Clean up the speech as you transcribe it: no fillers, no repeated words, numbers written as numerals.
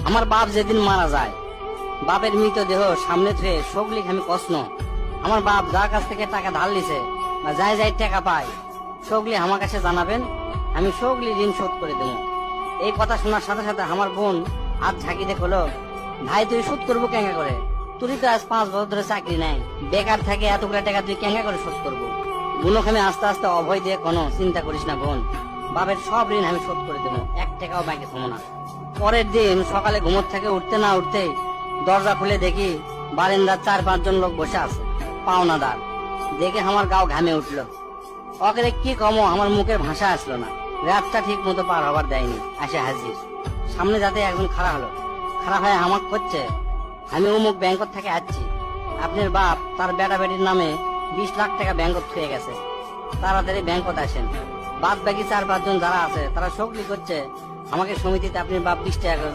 আমার বাপ যেদিন মারা যায়, বাপের মৃতদেহ সামনে থুয়ে সগলি আমি কষ্ণ। আমার বাপ যার কাছ থেকে টাকা ধার লিছে বা যাই যাই টাকা পায়, সগলি আমার কাছে জানাবেন, আমি সগলি ঋণ শোধ করে দেবো। এই কথা শোনার সাথে সাথে আমার বোন হাত ঝাঁকি দেখলো, ভাই তুই শোধ করবো কেঙ্গা করে? তুই তো আজ 5 বছর ধরে চাকরি নাই, বেকার থাকে এতগুলা টাকা তুই কেঙ্গা করে শোধ করবো? বোনকে আমি আস্তে আস্তে অভয় দিয়ে, কোনো চিন্তা করিস না বোন, বাপের সব ঋণ আমি শোধ করে দেবো, 1 টাকাও ব্যাংকে থমো না। পরের দিন সকালে ঘুমোর থেকে উঠতে না উঠতেই দরজা খুলে দেখি বারান্দার 4-5 জন লোক বসে আছে, পাওনাদার। দেখে আমার গাও ঘামে উঠলো। অকেরে কি কমো, আমার মুখের ভাষা আসলো না। রাতটা ঠিক মতো পার হবার দেয়নি, আসে হাজির। সামনে যাতে একজন খাড়া হলো, খাড়া হয়ে আমাকে করছে, আমি অমুক ব্যাংক থেকে আসছি, আপনার বাপ তার বেটা বেটির নামে 20 লাখ টাকা ব্যাংকত থুয়ে গেছে, তাড়াতাড়ি ব্যাংকত আসেন। বাদ বাকি 4-5 জন যারা আছে তারা সগলি করছে আমাকে সমিতিতে আপনার বাপ 20 টাকা করে